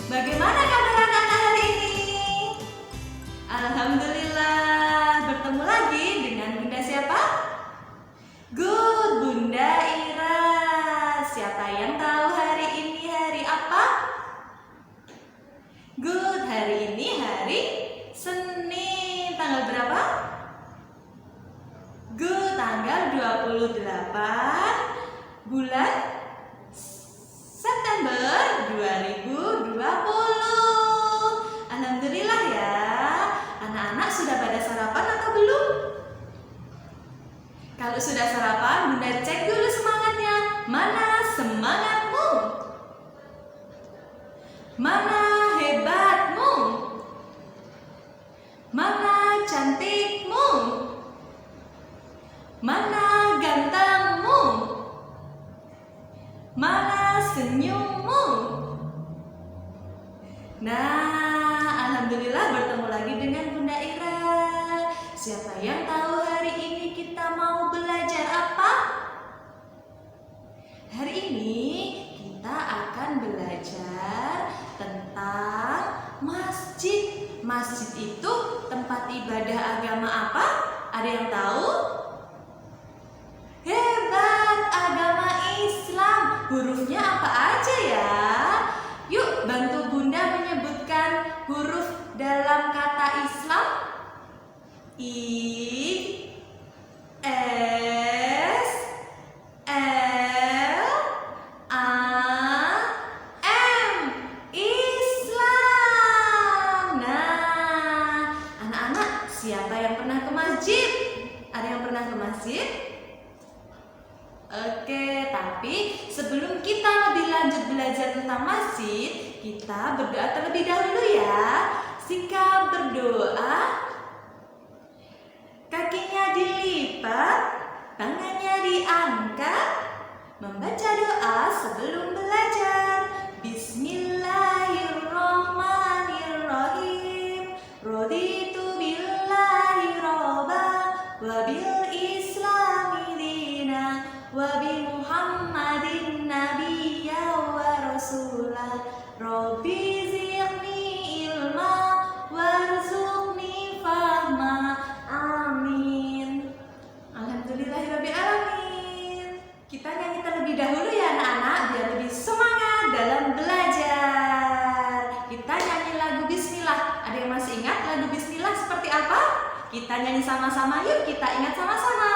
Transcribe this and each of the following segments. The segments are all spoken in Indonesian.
Bagaimana kabar anak-anak hari ini? Alhamdulillah, bertemu lagi dengan Bunda siapa? Good, Bunda Ira. Siapa yang tahu hari ini hari apa? Good, hari ini hari Senin. Tanggal berapa? Good, tanggal 28 bulan September 2020. Alhamdulillah ya. Anak-anak sudah pada sarapan atau belum? Kalau sudah sarapan, Bunda cek dulu semangatnya. Mana semangatmu? Mana hebatmu? Mana cantikmu? Mana gantengmu? Mana senyummu? Nah, alhamdulillah bertemu lagi dengan Bunda Ira. Siapa yang tahu hari ini kita mau belajar apa? Hari ini kita akan belajar tentang masjid. Masjid itu tempat ibadah agama apa? Ada yang tahu? Hebat, agama Islam. Hurufnya apa aja ya? Yuk bantu Bunda menyebutkan huruf dalam kata Islam. I, S, L, A, M. Islam. Nah, anak-anak, siapa yang pernah ke masjid? Ada yang pernah ke masjid? Oke, tapi sebelum kita lebih lanjut belajar tentang masjid, kita berdoa terlebih dahulu ya. Sikap berdoa, kakinya dilipat, tangannya diangkat, membaca doa sebelum belajar. Bismillahirrahmanirrahim. Raditu billahi robba wa bil islami dina wa bi Muhammadin nabiyya wa rasulah. Rabbi zidni ilma warzuqni fahma. Amin. Alhamdulillahirabbil alamin. Kita nyanyi terlebih dahulu ya anak-anak biar lebih semangat dalam belajar. Kita nyanyi lagu Bismillah. Ada yang masih ingat lagu Bismillah seperti apa? Kita nyanyi sama-sama yuk, kita ingat sama-sama.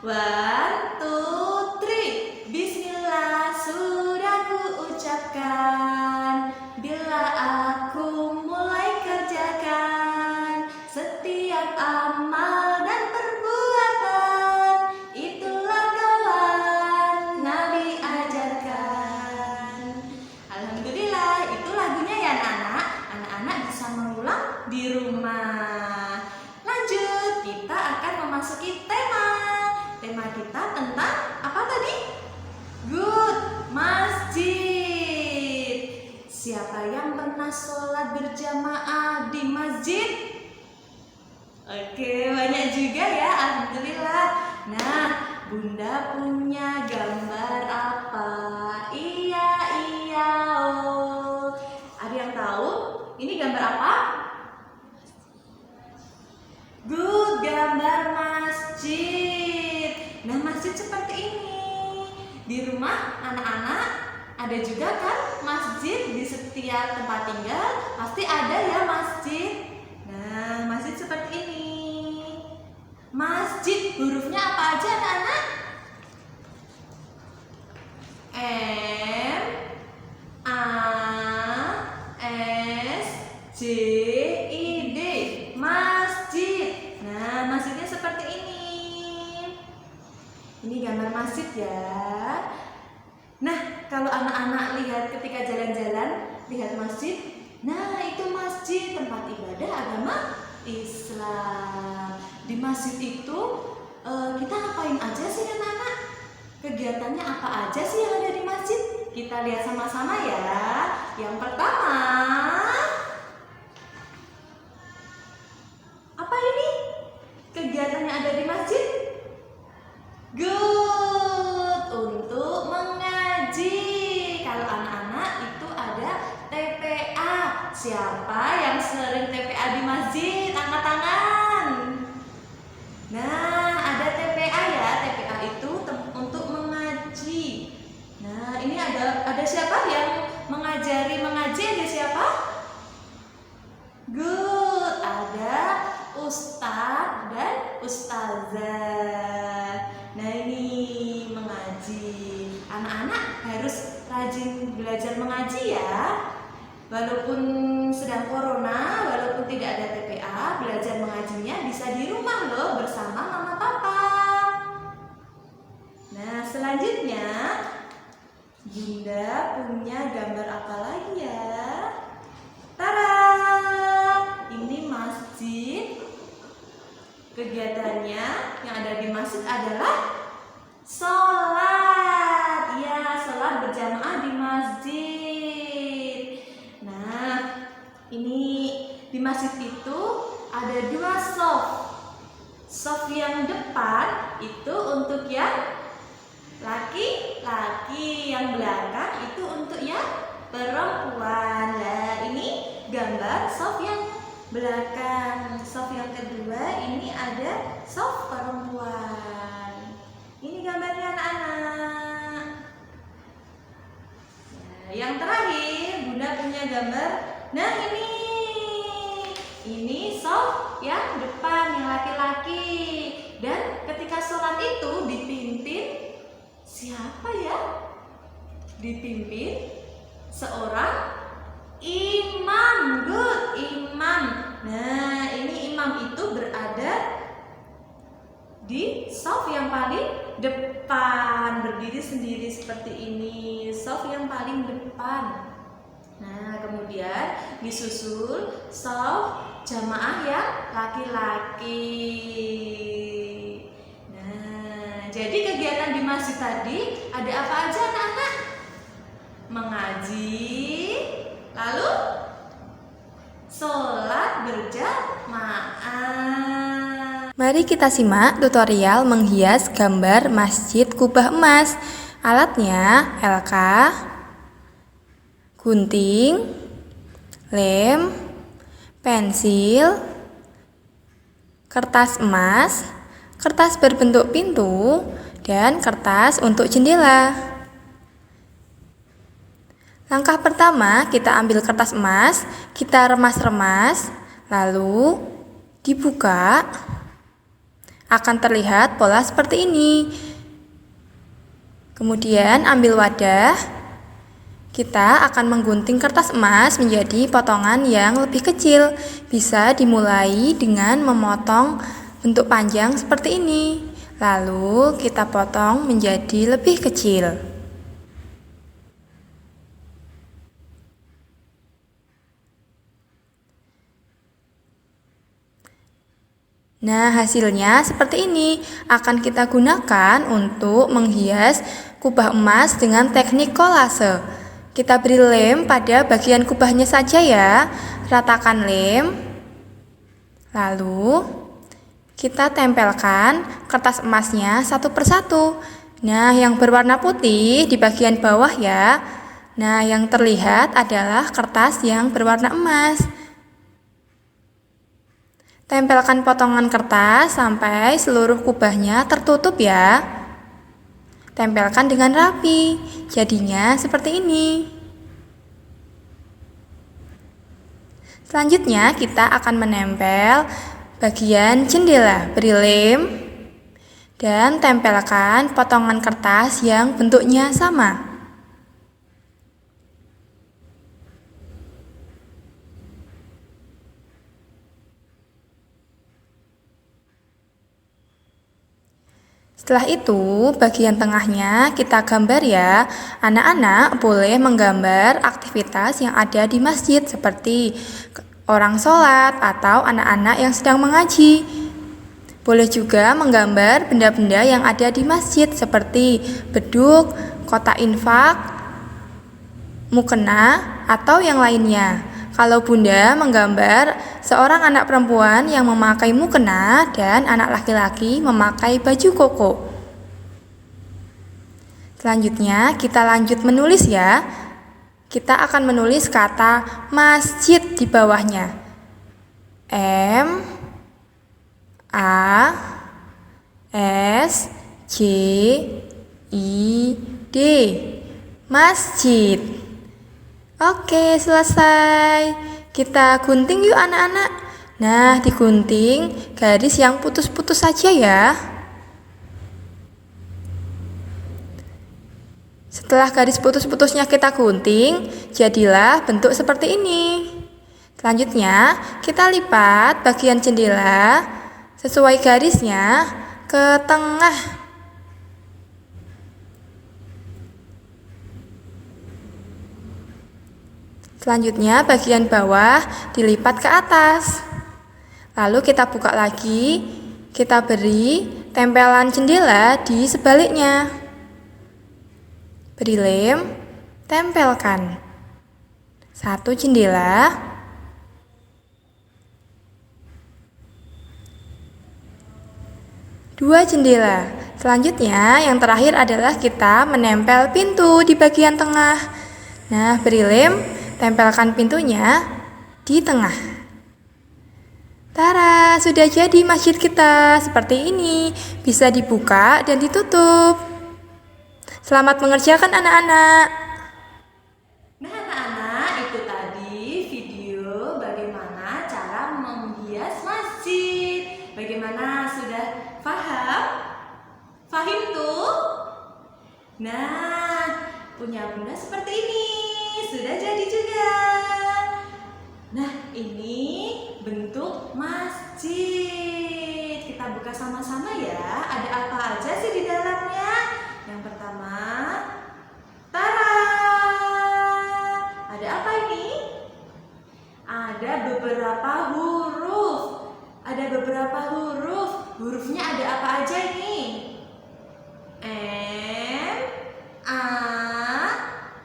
1, 2, 3. Bismillah sudah ku ucapkan, bila aku mulai kerjakan setiap amal dan perbuatan, itulah kawan Nabi ajarkan. Alhamdulillah, itu lagunya ya anak-anak. Anak-anak bisa mengulang di rumah. Lanjut, kita akan memasuki tema. Tema kita tentang apa tadi? Good, masjid. Siapa yang pernah sholat berjamaah di masjid? Oke, banyak juga ya, alhamdulillah. Nah, Bunda punya gambar apa? Iya, oh. Ada yang tahu? Ini gambar apa? Good, gambar masjid. Nah, masjid seperti ini. Di rumah anak-anak ada juga kan masjid di setiap tempat tinggal. Pasti ada ya masjid. Nah, masjid seperti ini. Masjid, hurufnya apa aja anak-anak? M, A, S, J, I, D. Masjid. Nah, masjidnya seperti ini. Ini gambar masjid ya. Nah, kalau anak-anak lihat ketika jalan-jalan, lihat masjid. Nah, itu masjid, tempat ibadah agama Islam. Di masjid itu kita ngapain aja sih anak-anak? Kegiatannya apa aja sih yang ada di masjid? Kita lihat sama-sama ya. Yang pertama, apa ini? Kegiatannya ada di masjid? Good, untuk mengaji. Kalau anak-anak itu ada TPA. Siapa yang sering TPA di masjid? Angkat tangan. Nah, ada TPA ya. TPA itu untuk mengaji. Nah, ini ada siapa yang mengajari mengaji? Ada siapa? Good. Ada ustadz dan ustazah. Nah, ini mengaji. Anak-anak harus rajin belajar mengaji ya. Walaupun sedang corona, walaupun tidak ada TPA, belajar mengajinya bisa di rumah loh bersama mama papa. Nah, selanjutnya Bunda punya gambar apa lagi ya? Tada! Ini masjid. Kegiatannya yang ada di masjid adalah sholat. Ya, sholat berjamaah di masjid. Nah, ini di masjid itu ada 2 shaf. Shaf yang depan itu untuk yang laki-laki, yang belakang itu untuk yang perempuan. Nah, ini gambar shaf yang belakang. Shaf yang kedua ini ada shaf perempuan. Ini gambarnya anak-anak. Nah, yang terakhir Bunda punya gambar. Nah, ini shaf yang depan, yang laki-laki. Dan ketika sholat itu dipimpin siapa ya? Dipimpin seorang imam. Good, imam. Nah, ini imam itu berada di shaf yang paling depan, berdiri sendiri seperti ini, shaf yang paling depan. Nah, kemudian disusul shaf jamaah yang laki-laki. Nah, jadi kegiatan di masjid tadi ada apa aja anak-anak? Mengaji, lalu sholat berjamaah. Mari kita simak tutorial menghias gambar Masjid Kubah Emas. Alatnya LK, gunting, lem, pensil, kertas emas, kertas berbentuk pintu, dan kertas untuk jendela. Langkah pertama, kita ambil kertas emas, kita remas-remas, lalu dibuka. Akan terlihat pola seperti ini. Kemudian ambil wadah. Kita akan menggunting kertas emas menjadi potongan yang lebih kecil. Bisa dimulai dengan memotong bentuk panjang seperti ini. Lalu kita potong menjadi lebih kecil. Nah, hasilnya seperti ini. Akan kita gunakan untuk menghias kubah emas dengan teknik kolase. Kita beri lem pada bagian kubahnya saja ya. Ratakan lem. Lalu kita tempelkan kertas emasnya satu persatu. Nah, yang berwarna putih di bagian bawah ya. Nah, yang terlihat adalah kertas yang berwarna emas. Tempelkan potongan kertas sampai seluruh kubahnya tertutup ya. Tempelkan dengan rapi, jadinya seperti ini. Selanjutnya kita akan menempel bagian jendela. Beri lem dan tempelkan potongan kertas yang bentuknya sama. Setelah itu, bagian tengahnya kita gambar ya. Anak-anak boleh menggambar aktivitas yang ada di masjid seperti orang sholat atau anak-anak yang sedang mengaji. Boleh juga menggambar benda-benda yang ada di masjid seperti beduk, kotak infak, mukena, atau yang lainnya. Kalau Bunda menggambar seorang anak perempuan yang memakai mukena dan anak laki-laki memakai baju koko. Selanjutnya kita lanjut menulis ya. kita akan menulis kata masjid di bawahnya. M A S J I D, masjid. Oke, selesai. Kita gunting yuk anak-anak. Nah, digunting garis yang putus-putus saja ya. Setelah garis putus-putusnya kita gunting, jadilah bentuk seperti ini. Selanjutnya, kita lipat bagian jendela sesuai garisnya ke tengah. Selanjutnya, bagian bawah dilipat ke atas. Lalu kita buka lagi, kita beri tempelan jendela di sebaliknya. Beri lem, tempelkan. 1 jendela, 2 jendela. Selanjutnya, yang terakhir adalah kita menempel pintu di bagian tengah. Nah, beri lem, tempelkan pintunya di tengah. Tara, sudah jadi masjid kita. Seperti ini, bisa dibuka dan ditutup. Selamat mengerjakan anak-anak. Nah anak-anak, itu tadi video bagaimana cara menghias masjid. Bagaimana, sudah paham? Fahim tuh? Nah, punya bunda seperti ini. Sudah jadi juga. Nah, ini bentuk masjid. Kita buka sama-sama ya. Ada apa aja sih di dalamnya? Yang pertama, tara. Ada apa ini? Ada beberapa huruf. Ada beberapa huruf. Hurufnya ada apa aja ini? M, A,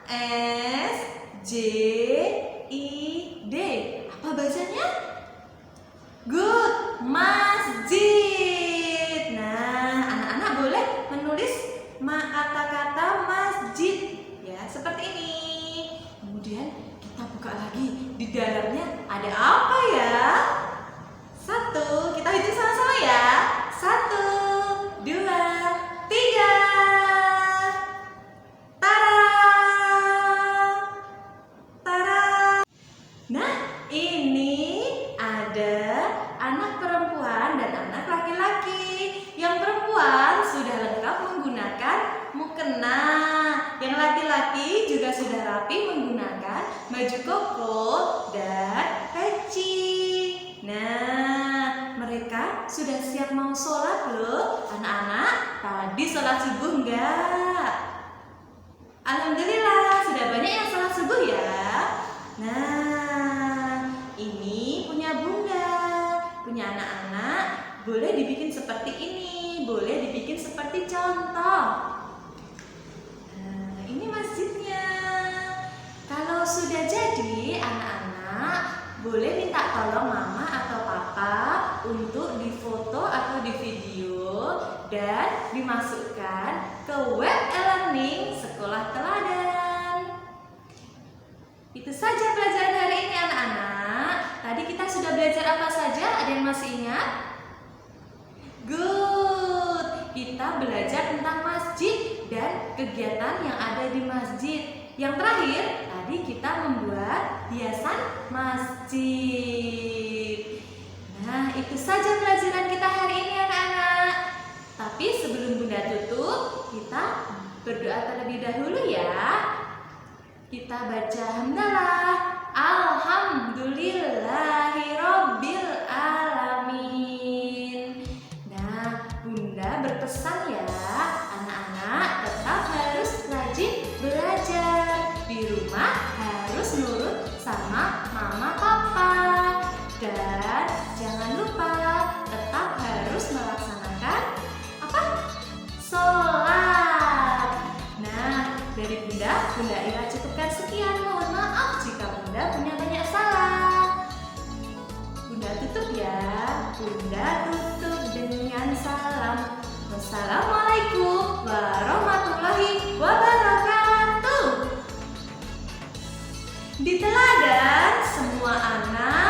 S, J, I, D. Apa bacanya? Good, masjid. Nah, anak-anak boleh menulis kata-kata masjid ya, seperti ini. Kemudian kita buka lagi, di dalamnya ada apa ya? 1, kita hitung sama-sama ya. 1, 2, 3. Tara, tara. Nah, ini ada anak perempuan dan anak laki-laki. Yang perempuan sudah lengkap menggunakan mukena. Yang laki-laki juga sudah rapi menggunakan baju koko dan peci. Nah, mereka sudah siap mau sholat loh. Anak-anak, tadi sholat subuh enggak? Alhamdulillah, sudah banyak yang sholat subuh ya. Nah, ini punya bunda, punya anak-anak. Boleh dibikin seperti ini, boleh dibikin seperti contoh. Nah, ini masjidnya. Kalau sudah jadi, anak-anak boleh minta tolong mama atau papa untuk difoto atau di video dan dimasukkan ke web e-learning Sekolah Teladan. Itu saja pelajaran hari ini anak-anak. Tadi kita sudah belajar apa saja? Ada yang masih ingat? Good. Kita belajar tentang masjid dan kegiatan yang ada di masjid. Yang terakhir, tadi kita membuat hiasan masjid. Nah, itu saja pelajaran kita hari ini anak-anak. Tapi sebelum Bunda tutup, kita berdoa terlebih dahulu ya. Kita baca hamdalah. Alhamdulillahirabbil alamin. Nah, Bunda berpesan ya, anak-anak tetap harus rajin belajar. Di rumah harus nurut sama mama papa. Dan jangan lupa tetap harus melaksanakan apa? Sholat. Nah, dari Bunda Ira cukupkan sekian. Mohon maaf jika Bunda punya banyak salah. Bunda tutup ya. Bunda tutup dengan salam. Wassalamualaikum warahmatullahi wabarakatuh. Di teladan, semua anak